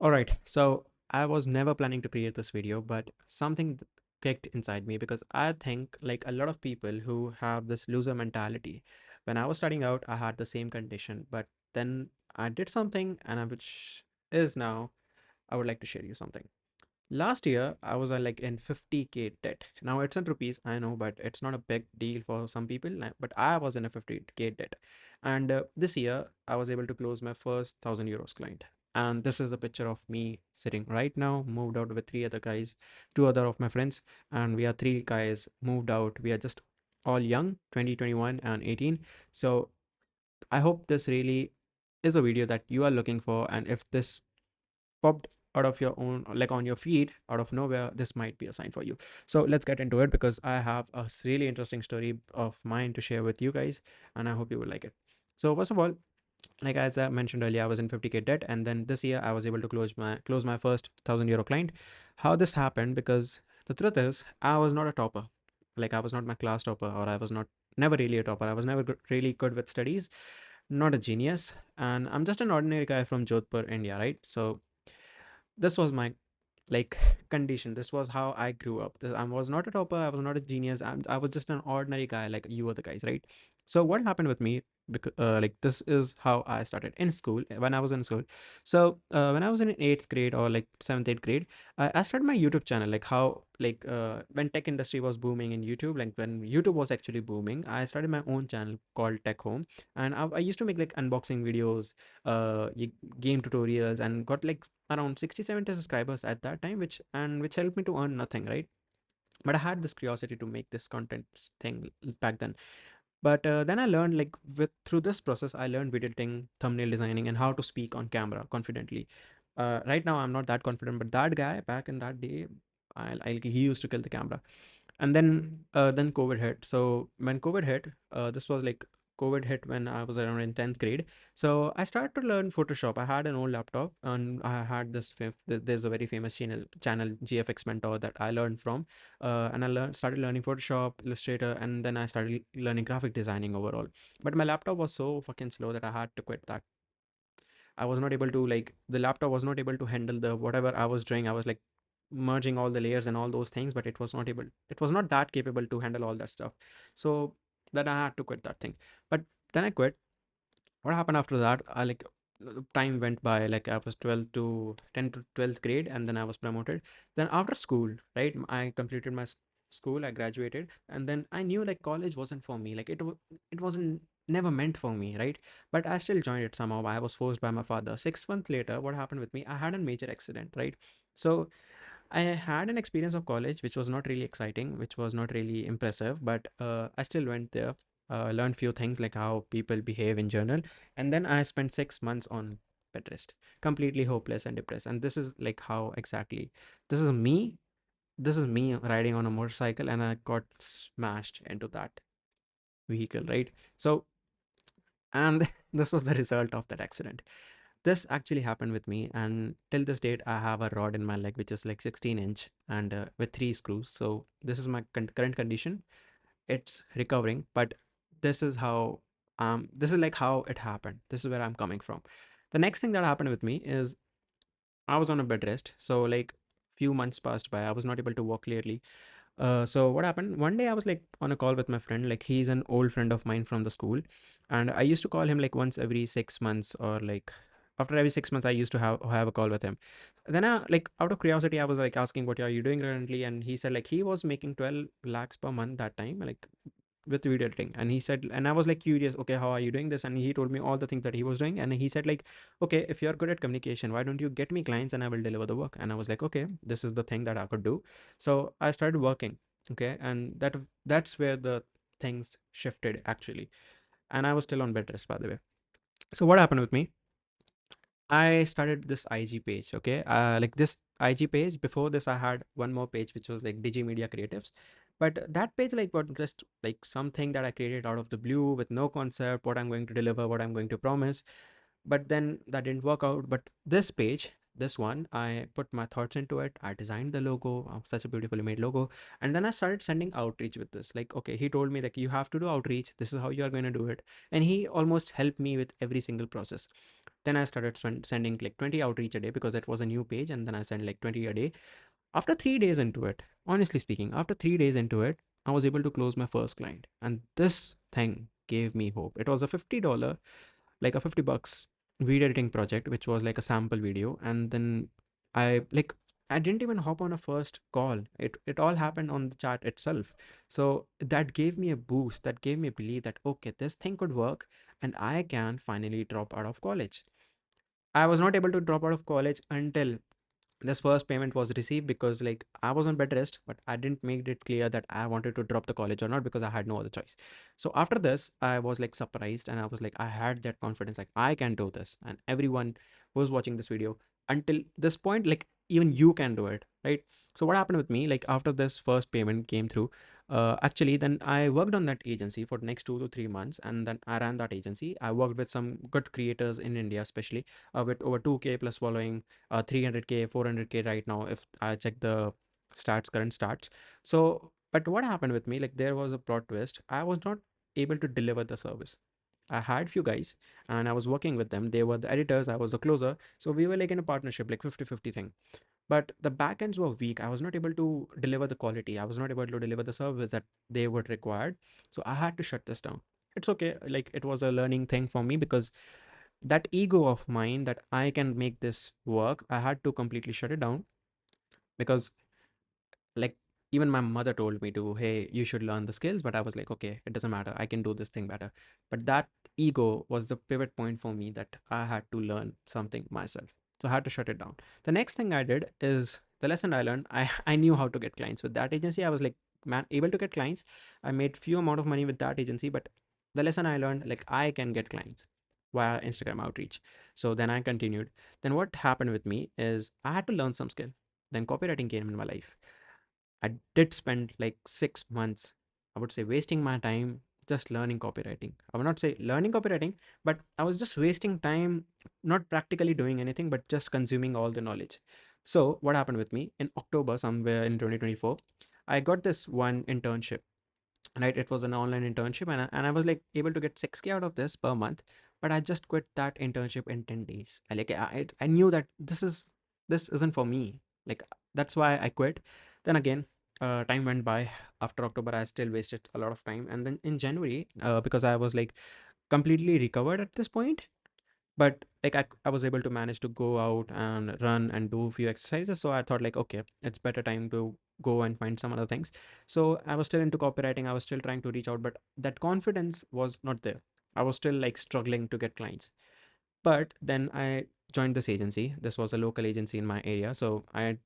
All right, so I was never planning to create this video, but something kicked inside me because I think like a lot of people who have this loser mentality. When I was starting out, I had the same condition, but then I did something, which is now I would like to share you something. Last year, I was like in 50K debt. Now it's in rupees, I know, but it's not a big deal for some people. But I was in a 50K debt. And this year, I was able to close my first €1,000 client. And this is a picture of me sitting right now, moved out with three other guys, two other of my friends. And we are three guys moved out. We are just all young, 20, 21, and 18. So I hope this really is a video that you are looking for. And if this popped out of your own like on your feed out of nowhere, this might be a sign for you. So let's get into it because I have a really interesting story of mine to share with you guys, and I hope you will like it. So first of all, like as I mentioned earlier, I was in 50K debt, and then this year I was able to close my first €1,000 client. How this happened? Because the truth is, I was not a topper. Like I was not my class topper, or I was not never really a topper. I was never really good with studies, not a genius, and I'm just an ordinary guy from Jodhpur, India, right? So this was my like condition. This was how I grew up. I was not a topper, I was not a genius. I was just an ordinary guy like you other guys, right? So what happened with me, because like this is how I started in school. When I was in school, so when I was in 8th grade or like 7th 8th grade, I started my YouTube channel. Like how like when tech industry was booming in YouTube, like when YouTube was actually booming, I started my own channel called Tech Home. And I used to make like unboxing videos, game tutorials, and got like around 60 70 subscribers at that time, which helped me to earn nothing, right? But I had this curiosity to make this content thing back then. But then I learned, like, with through this process I learned video editing, thumbnail designing, and how to speak on camera confidently. Right now I'm not that confident, but that guy back in that day, he used to kill the camera. And then COVID hit. So when COVID hit, this was like COVID hit when I was around in 10th grade. So I started to learn Photoshop. I had an old laptop, and I had there's a very famous channel GFX Mentor that I learned from. And I started learning Photoshop, Illustrator, and then I started learning graphic designing overall. But my laptop was so fucking slow that I had to quit that. I was not able to, like, the laptop was not able to handle the whatever I was doing. I was like merging all the layers and all those things, but it was not that capable to handle all that stuff. So then I had to quit that thing. But then I quit. What happened after that? Time went by. Like I was 12 to 10 to 12th grade, and then I was promoted. Then after school, right, I completed my school, I graduated, and then I knew like college wasn't for me. Like it wasn't never meant for me, right? But I still joined it somehow. I was forced by my father. 6 months later, what happened with me? I had a major accident, right? So I had an experience of college which was not really exciting, which was not really impressive, but I still went there, learned few things like how people behave in general, and then I spent 6 months on bed rest, completely hopeless and depressed. And this is like how exactly this is me. This is me riding on a motorcycle, and I got smashed into that vehicle, right? So, and this was the result of that accident. This actually happened with me, and till this date I have a rod in my leg which is like 16-inch and with three screws. So this is my current condition. It's recovering, but this is like how it happened. This is where I'm coming from. The next thing that happened with me is I was on a bed rest. So like few months passed by, I was not able to walk clearly. So what happened? One day I was like on a call with my friend. Like he's an old friend of mine from the school, and I used to call him like once every 6 months, or like after every 6 months I used to have a call with him. Then I, like, out of curiosity, I was like asking, what are you doing currently? And he said like he was making 12 lakhs per month that time, like with video editing. And he said, and I was like curious, okay, how are you doing this? And he told me all the things that he was doing. And he said like, okay, if you're good at communication, why don't you get me clients and I will deliver the work? And I was like, okay, this is the thing that I could do. So I started working. Okay, and that's where the things shifted actually. And I was still on bed rest, by the way. So what happened with me? I started this IG page. Okay, like this IG page. Before this, I had one more page which was like Digi Media Creatives, but that page like was just like something that I created out of the blue with no concept, what I'm going to deliver, what I'm going to promise. But then that didn't work out. But this page, this one, I put my thoughts into it. I designed the logo, such a beautifully made logo. And then I started sending outreach with this. Like, okay, he told me that you have to do outreach. This is how you are going to do it. And he almost helped me with every single process. Then I started sending like 20 outreach a day because it was a new page. And then I sent like 20 a day. After 3 days into it, honestly speaking, after 3 days into it, I was able to close my first client. And this thing gave me hope. It was a $50, like a 50 bucks video editing project, which was like a sample video. And then I like, I didn't even hop on a first call. It all happened on the chat itself. So that gave me a boost. That gave me a belief that, okay, this thing could work and I can finally drop out of college. I was not able to drop out of college until this first payment was received, because like I was on bed rest, but I didn't make it clear that I wanted to drop the college or not, because I had no other choice. So after this, I was like surprised, and I was like, I had that confidence, like I can do this. And everyone who's watching this video until this point, like even you can do it, right? So what happened with me, like after this first payment came through, actually then I worked on that agency for the next 2 to 3 months, and then I ran that agency. I worked with some good creators in India, especially with over 2K plus following, 300K, 400K right now if I check the current stats. So but what happened with me, like there was a plot twist. I was not able to deliver the service. I had few guys and I was working with them. They were the editors, I was the closer, so we were like in a partnership, like 50-50 thing. But the backends were weak. I was not able to deliver the quality. I was not able to deliver the service that they would required. So I had to shut this down. It's okay, like it was a learning thing for me, because that ego of mine that I can make this work, I had to completely shut it down. Because like even my mother told me to, hey, you should learn the skills, but I was like, okay, it doesn't matter, I can do this thing better. But that ego was the pivot point for me, that I had to learn something myself. So I had to shut it down. The next thing I did is the lesson I learned. I knew how to get clients with that agency. I was like, man, able to get clients. I made few amount of money with that agency, but the lesson I learned, like I can get clients via Instagram outreach. So then I continued. Then what happened with me is I had to learn some skill. Then copywriting came in my life. I did spend like 6 months, I would say, wasting my time just learning copywriting. I would not say learning copywriting, but I was just wasting time, not practically doing anything, but just consuming all the knowledge. So, what happened with me in October, somewhere in 2024, I got this one internship, right? It was an online internship, and I was like able to get 6K out of this per month. But I just quit that internship in 10 days. I knew that this isn't for me. Like that's why I quit. Then again, time went by. After October, I still wasted a lot of time. And then in January, because I was like completely recovered at this point, but like I was able to manage to go out and run and do a few exercises. So I thought like, okay, it's better time to go and find some other things. So I was still into copywriting. I was still trying to reach out, but that confidence was not there. I was still like struggling to get clients. But then I joined this agency. This was a local agency in my area. So I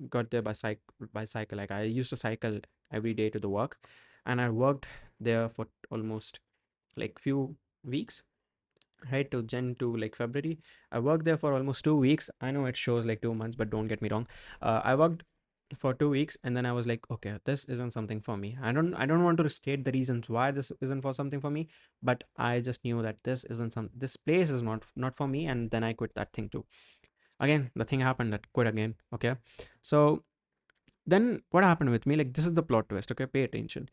got there by cycle. Like I used to cycle every day to the work, and I worked there for almost like few weeks, right, to Jan to like February. I worked there for almost 2 weeks. I know it shows like 2 months, but don't get me wrong. I worked for 2 weeks, and then I was like, okay, this isn't something for me. I don't want to state the reasons why this isn't for something for me, but I just knew that this place is not for me, and then I quit that thing too. Again, the thing happened that quit again. Okay, so then what happened with me? Like this is the plot twist. Okay, pay attention.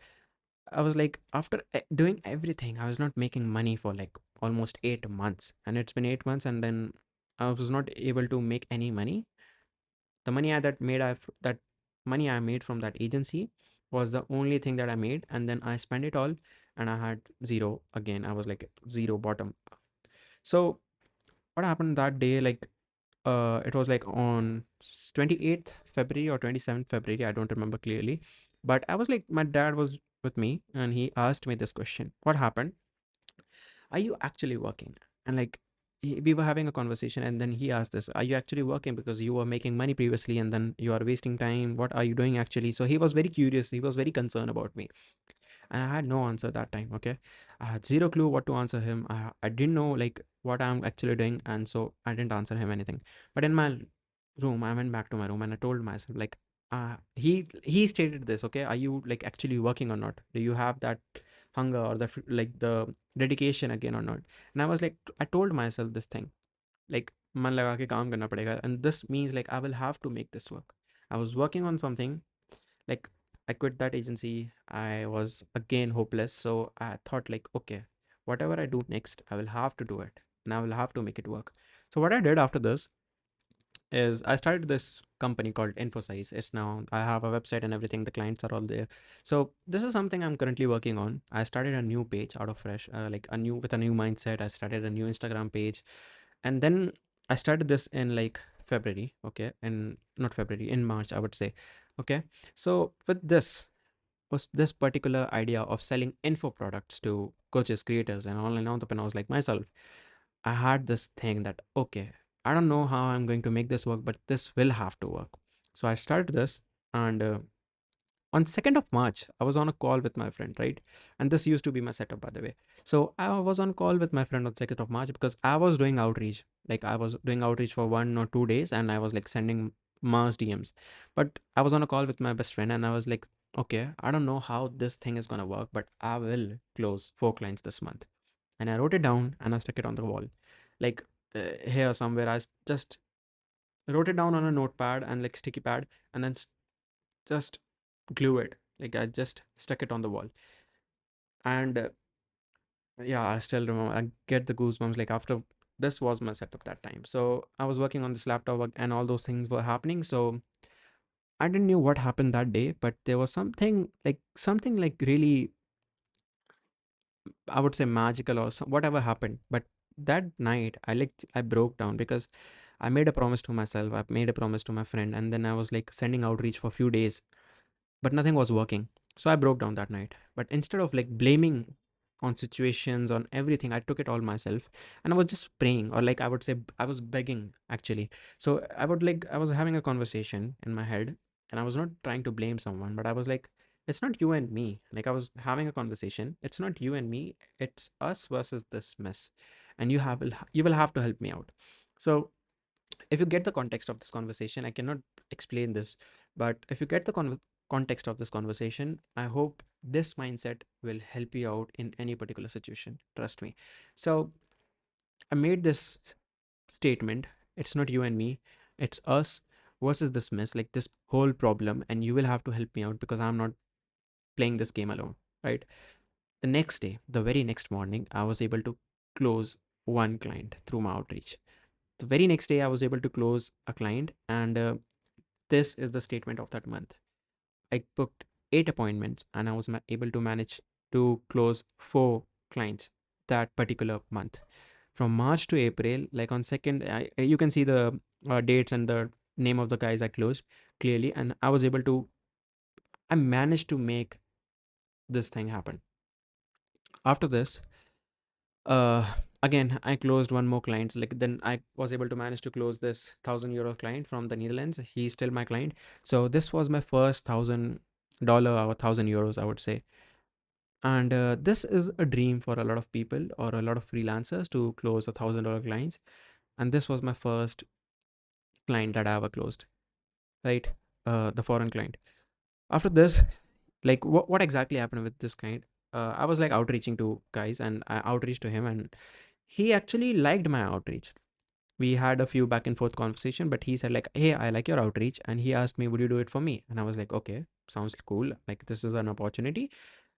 I was like, after doing everything, I was not making money for like almost 8 months. And it's been 8 months, and then I was not able to make any money. The money that money I made from that agency was the only thing that I made. And then I spent it all, and I had zero again. I was like zero bottom. So what happened that day? Like, it was like on 28th February or 27th February. I don't remember clearly. But I was like, my dad was with me, and he asked me this question: what happened? Are you actually working? And like we were having a conversation, and then he asked this: are you actually working? Because you were making money previously, and then you are wasting time. What are you doing actually? So he was very curious, he was very concerned about me, and I had no answer that time. Okay, I had zero clue what to answer him. I didn't know like what I'm actually doing, and so I didn't answer him anything. But in my room, I went back to my room, and I told myself like, he stated this: okay, are you like actually working or not? Do you have that hunger or the like the dedication again or not? And I was like, I told myself this thing, like मन लगा के काम करना पड़ेगा, and this means like I will have to make this work. I was working on something, like I quit that agency. I was again hopeless, so I thought like, okay, whatever I do next, I will have to do it, and I will have to make it work. So what I did after this is I started this company called Infosize. It's now, I have a website and everything. The clients are all there. So this is something I'm currently working on. I started a new page out of fresh, like a new, with a new mindset. I started a new Instagram page, and then I started this in like February. Okay, and not February, in March, I would say. Okay, so with this was this particular idea of selling info products to coaches, creators, and online entrepreneurs like myself. I had this thing that, okay, I don't know how I'm going to make this work, but this will have to work. So I started this, and on 2nd of March, I was on a call with my friend, right? And this used to be my setup, by the way. So I was on call with my friend on 2nd of March because I was doing outreach. Like I was doing outreach for 1 or 2 days, and I was like sending mass DMs. But I was on a call with my best friend, and I was like, okay, I don't know how this thing is gonna work, but I will close 4 clients this month. And I wrote it down and I stuck it on the wall. Like here somewhere, just wrote it down on a notepad and like sticky pad, and then just glue it. Like I just stuck it on the wall. And yeah, I still remember, I get the goosebumps like after this was my setup that time. So I was working on this laptop and all those things were happening. So I didn't know what happened that day, but there was something like really, I would say magical or whatever happened. But that night, I broke down because I made a promise to myself. I made a promise to my friend, and then I was like sending outreach for a few days, but nothing was working. So I broke down that night. But instead of like blaming on situations, on everything, I took it all myself, and I was just praying, or like I would say, I was begging actually. So I was having a conversation in my head, and I was not trying to blame someone, but I was like, it's not you and me. Like I was having a conversation. It's not you and me. It's us versus this mess, and you will have to help me out. So if you get the context of this conversation, I cannot explain this, but if you get the context of this conversation, I hope this mindset will help you out in any particular situation. Trust me. So I made this statement: it's not you and me, it's us versus this mess, like this whole problem, and you will have to help me out because I'm not playing this game alone, right? The next day, the very next morning, I was able to close one client through my outreach. The very next day, I was able to close a client, and this is the statement of that month. I booked 8 appointments, and I was able to manage to close 4 clients that particular month. From March to April, like on second, you can see the dates and the name of the guys I closed clearly, and I managed to make this thing happen. After this, uh again I closed one more client. Like then I was able to manage to close this €1,000 client from the Netherlands. He's still my client. So this was my first $1,000 or €1,000, I would say. And this is a dream for a lot of people or a lot of freelancers to close $1,000 clients. And this was my first client that I ever closed, right? The foreign client. After this, like what exactly happened with this client? I was like outreaching to guys, and I outreached to him, and he actually liked my outreach. We had a few back and forth conversation, but he said like, hey, I like your outreach, and he asked me, would you do it for me? And I was like, okay, sounds cool, like this is an opportunity.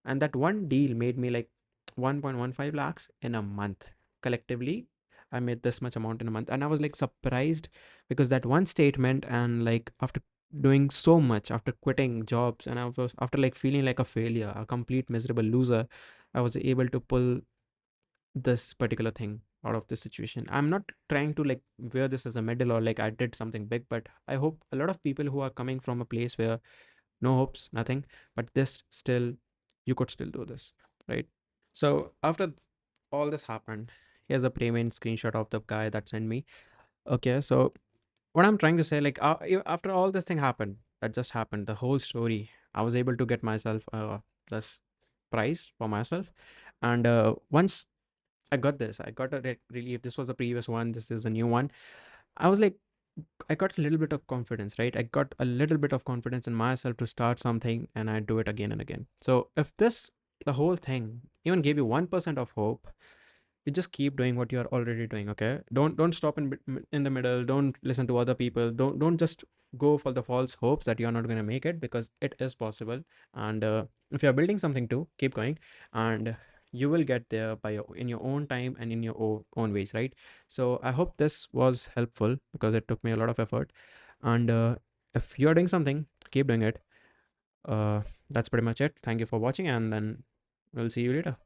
And that one deal made me like 1.15 lakhs in a month. Collectively, I made this much amount in a month, and I was like surprised because that one statement, and like after doing so much, after quitting jobs, and I was after like feeling like a failure, a complete miserable loser, I was able to pull this particular thing out of this situation. I'm not trying to like wear this as a medal or like I did something big, but I hope a lot of people who are coming from a place where no hopes, nothing, but this still, you could still do this, right? So after all this happened, here's a payment screenshot of the guy that sent me. Okay, so what I'm trying to say, like after all this thing happened, that just happened, the whole story, I was able to get myself this prize for myself. And once I got this. I got a relief. This was the previous one. This is a new one. I was like, I got a little bit of confidence, right? I got a little bit of confidence in myself to start something, and I do it again and again. So if this, the whole thing, even gave you 1% of hope, you just keep doing what you're already doing. Okay, don't stop in the middle. Don't listen to other people. Don't just go for the false hopes that you're not going to make it, because it is possible. And if you're building something too, keep going, and you will get there by in your own time and in your own ways, right? So I hope this was helpful, because it took me a lot of effort. And if you're doing something, keep doing it. uh that's pretty much it. Thank you for watching, and then we'll see you later.